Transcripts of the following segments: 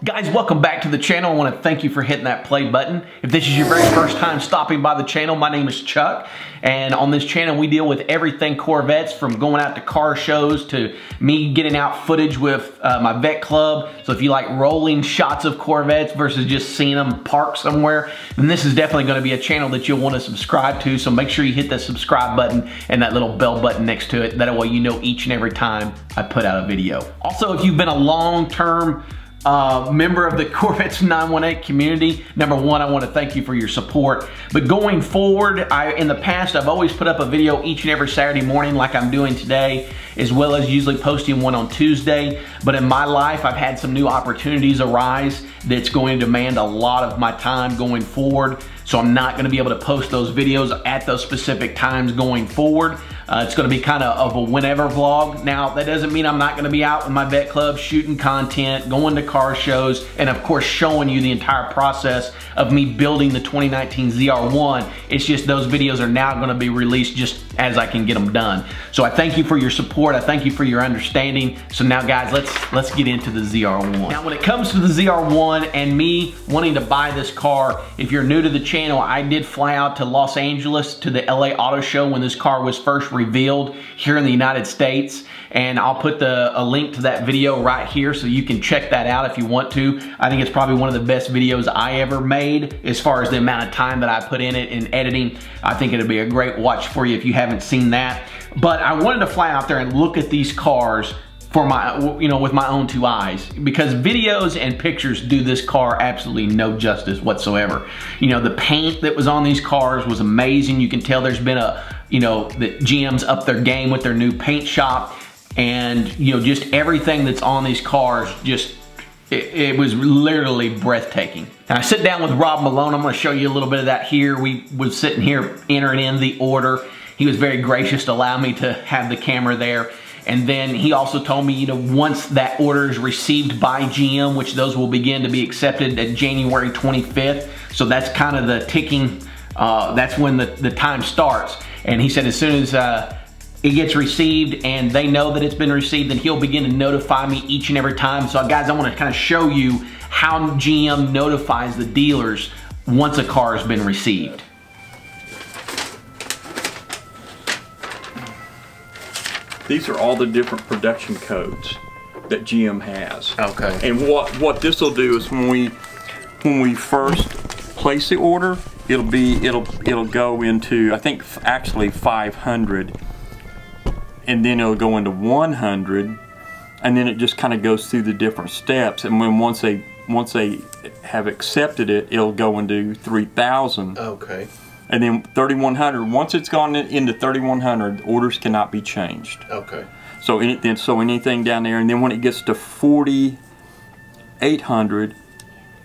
Guys, welcome back to the channel. I want to thank you for hitting that play button. If this is your very first time stopping by the channel, my name is Chuck, and on this channel we deal with everything Corvettes, from going out to car shows to me getting out footage with my vet club. So if you like rolling shots of Corvettes versus just seeing them parked somewhere, then this is definitely going to be a channel that you'll want to subscribe to. So make sure you hit that subscribe button and that little bell button next to it. That way you know each and every time I put out a video. Also, if you've been a long-term member of the Corvette 918 community, number one, I want to thank you for your support. But going forward, in the past, I've always put up a video each and every Saturday morning like I'm doing today, as well as usually posting one on Tuesday. But in my life, I've had some new opportunities arise that's going to demand a lot of my time going forward. So I'm not going to be able to post those videos at those specific times going forward. It's going to be kind of a whenever vlog. Now, that doesn't mean I'm not going to be out with my vet club shooting content, going to car shows, and of course showing you the entire process of me building the 2019 ZR1. It's just those videos are now going to be released just as I can get them done. So I thank you for your support. I thank you for your understanding. So now guys, let's get into the ZR1. Now when it comes to the ZR1 and me wanting to buy this car, if you're new to the channel, I did fly out to Los Angeles to the LA Auto Show when this car was first revealed here in the United States. And I'll put a link to that video right here so you can check that out if you want to. I think it's probably one of the best videos I ever made as far as the amount of time that I put in it in editing. I think it'll be a great watch for you if you haven't seen that. But I wanted to fly out there and look at these cars for my, with my own two eyes, because videos and pictures do this car absolutely no justice whatsoever. The paint that was on these cars was amazing. You can tell there's been that GM's up their game with their new paint shop. And just everything that's on these cars, it was literally breathtaking. Now I sit down with Rob Malone. I'm going to show you a little bit of that here. We was sitting here entering in the order. He was very gracious to allow me to have the camera there. And then he also told me, once that order is received by GM, which those will begin to be accepted at January 25th. So that's kind of the ticking, that's when the time starts. And he said as soon as it gets received and they know that it's been received, then he'll begin to notify me each and every time. So guys, I want to kind of show you how GM notifies the dealers once a car has been received. These are all the different production codes that GM has. Okay. And what this will do is when we first place the order, it'll go into, I think actually 500, and then it'll go into 100, and then it just kind of goes through the different steps. And once they have accepted it, it'll go into 3,000. Okay. And then 3,100. Once it's gone into 3,100, orders cannot be changed. Okay. So anything down there, and then when it gets to 4,800.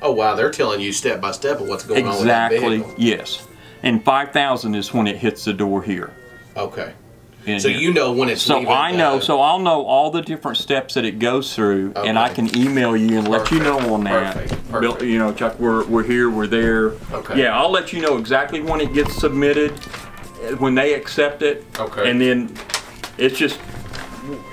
Oh wow, they're telling you step by step of what's going on with that vehicle. Exactly. Yes. And 5,000 is when it hits the door here. Okay. So when it's leaving. So I'll know all the different steps that it goes through, okay. And I can email you and let you know on that. Perfect. Chuck, we're here, we're there. Okay. Yeah, I'll let you know exactly when it gets submitted, when they accept it. Okay. And then it's just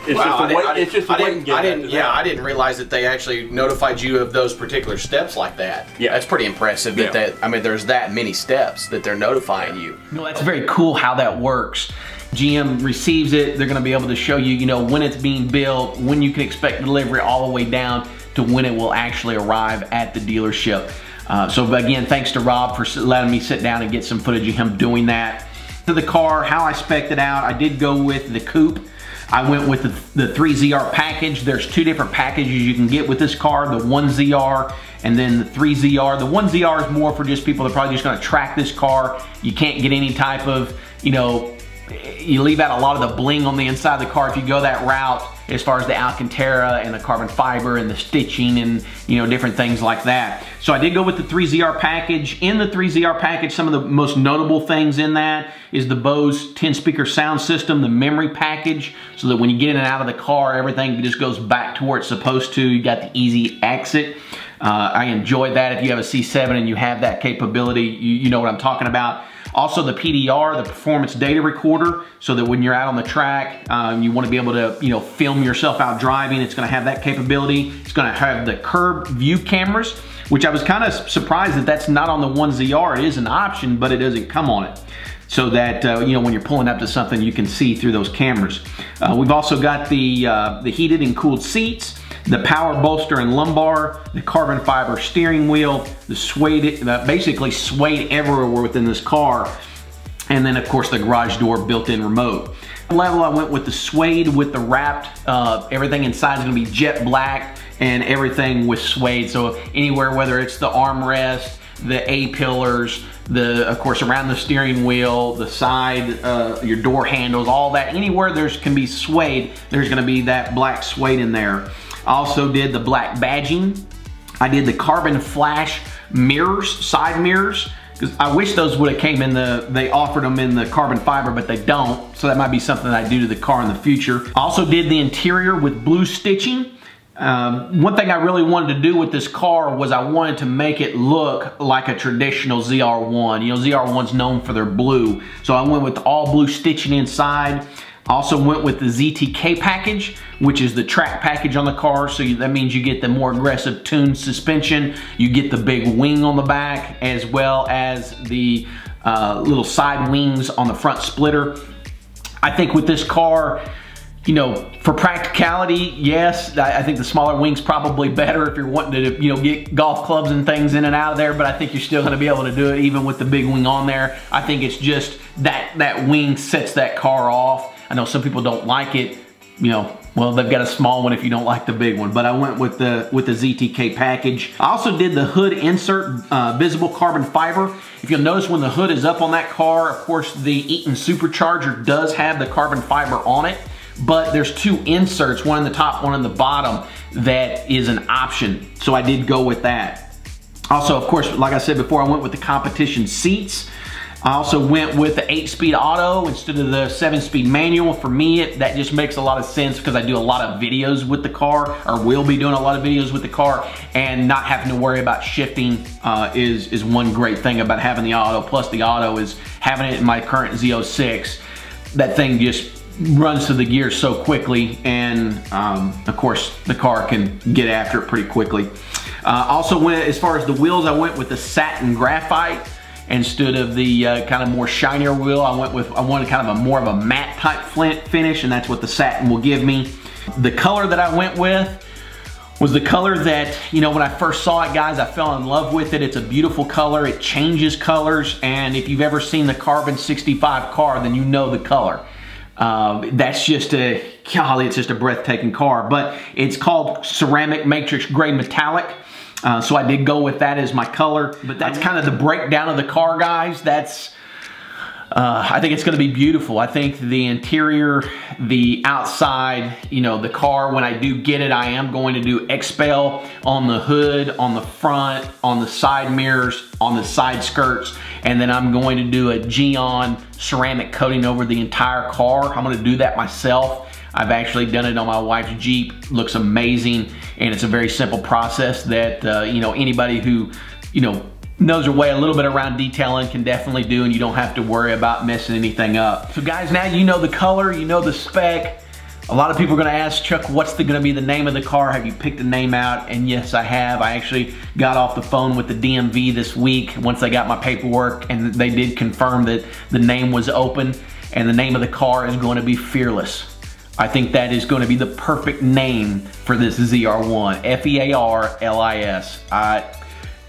I didn't realize that they actually notified you of those particular steps like that. Yeah, that's pretty impressive. There's that many steps that they're notifying you. That's very cool how that works. GM receives it, they're going to be able to show you, when it's being built, when you can expect delivery, all the way down to when it will actually arrive at the dealership. So again, thanks to Rob for letting me sit down and get some footage of him doing that. To the car, how I spec'd it out, I did go with the coupe. I went with the 3ZR package. There's two different packages you can get with this car, the 1ZR and then the 3ZR. The 1ZR is more for just people that are probably just going to track this car. You can't get any type of, you leave out a lot of the bling on the inside of the car if you go that route, as far as the Alcantara and the carbon fiber and the stitching and different things like that. So I did go with the 3ZR package. In the 3ZR package, some of the most notable things in that is the Bose 10 speaker sound system, the memory package, so that when you get in and out of the car, everything just goes back to where it's supposed to. You got the easy exit. I enjoyed that. If you have a C7 and you have that capability, you know what I'm talking about. Also the PDR, the performance data recorder, so that when you're out on the track, you want to be able to, film yourself out driving. It's going to have that capability. It's going to have the curb view cameras, which I was kind of surprised that that's not on the 1ZR. It is an option, but it doesn't come on it. So that, when you're pulling up to something, you can see through those cameras. We've also got the heated and cooled seats, the power bolster and lumbar, the carbon fiber steering wheel, the suede, basically suede everywhere within this car, and then of course the garage door built-in remote. Level, I went with the suede with the wrapped, everything inside is gonna be jet black and everything with suede. So anywhere, whether it's the armrest, the A-pillars, of course around the steering wheel, the side, your door handles, all that, anywhere can be suede, there's gonna be that black suede in there. I also did the black badging. I did the carbon flash mirrors, side mirrors, because I wish those would have came in they offered them in the carbon fiber, but they don't, so that might be something I do to the car in the future. I also did the interior with blue stitching. One thing I really wanted to do with this car was I wanted to make it look like a traditional ZR1. ZR1's known for their blue, so I went with all blue stitching inside. I also went with the ZTK package, which is the track package on the car, so that means you get the more aggressive tuned suspension, you get the big wing on the back, as well as the little side wings on the front splitter. I think with this car, for practicality, yes, I think the smaller wing's probably better if you're wanting to, get golf clubs and things in and out of there, but I think you're still gonna be able to do it even with the big wing on there. I think it's just that wing sets that car off. I know some people don't like it, well, they've got a small one if you don't like the big one, but I went with the ZTK package. I also did the hood insert visible carbon fiber. If you'll notice when the hood is up on that car, of course the Eaton supercharger does have the carbon fiber on it, but there's two inserts, one in the top, one in the bottom, that is an option. So I did go with that. Also, of course, like I said before, I went with the competition seats. I also went with the 8-speed auto instead of the 7-speed manual. For me, that just makes a lot of sense because I do a lot of videos with the car, or will be doing a lot of videos with the car, and not having to worry about shifting is one great thing about having the auto. Plus the auto is having it in my current Z06. That thing just runs to the gears so quickly, and of course the car can get after it pretty quickly. Also went, as far as the wheels, I went with the satin graphite instead of the kind of more shinier wheel. I wanted kind of more of a matte type finish, and that's what the satin will give me. The color that I went with was the color that, when I first saw it, guys, I fell in love with it. It's a beautiful color. It changes colors, and if you've ever seen the Carbon 65 car, then you know the color. That's just golly, it's just a breathtaking car, but it's called Ceramic Matrix Gray Metallic. So I did go with that as my color, but that's kind of the breakdown of the car, guys. I think it's going to be beautiful. I think the interior, the outside, the car, when I do get it, I am going to do Expel on the hood, on the front, on the side mirrors, on the side skirts, and then I'm going to do a Geon ceramic coating over the entire car. I'm going to do that myself. I've actually done it on my wife's Jeep. Looks amazing, and it's a very simple process that anybody who knows their way a little bit around detailing can definitely do, and you don't have to worry about messing anything up. So guys, now you know the color, you know the spec. A lot of people are gonna ask, Chuck, what's gonna be the name of the car? Have you picked a name out? And yes, I have. I actually got off the phone with the DMV this week once I got my paperwork, and they did confirm that the name was open, and the name of the car is going to be Fearless. I think that is going to be the perfect name for this ZR1, F-E-A-R-L-I-S.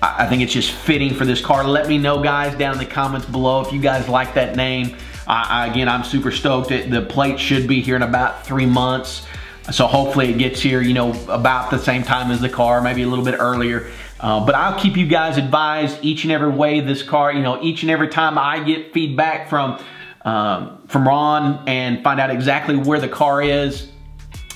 I think it's just fitting for this car. Let me know, guys, down in the comments below if you guys like that name. Again, I'm super stoked. The plate should be here in about 3 months. So hopefully it gets here, about the same time as the car, maybe a little bit earlier. But I'll keep you guys advised each and every way this car, each and every time I get feedback from Ron and find out exactly where the car is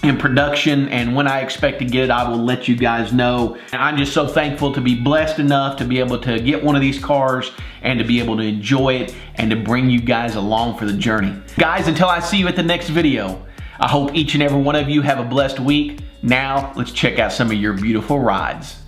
in production and when I expect to get it, I will let you guys know. And I'm just so thankful to be blessed enough to be able to get one of these cars and to be able to enjoy it and to bring you guys along for the journey. Guys, until I see you at the next video, I hope each and every one of you have a blessed week. Now, let's check out some of your beautiful rides.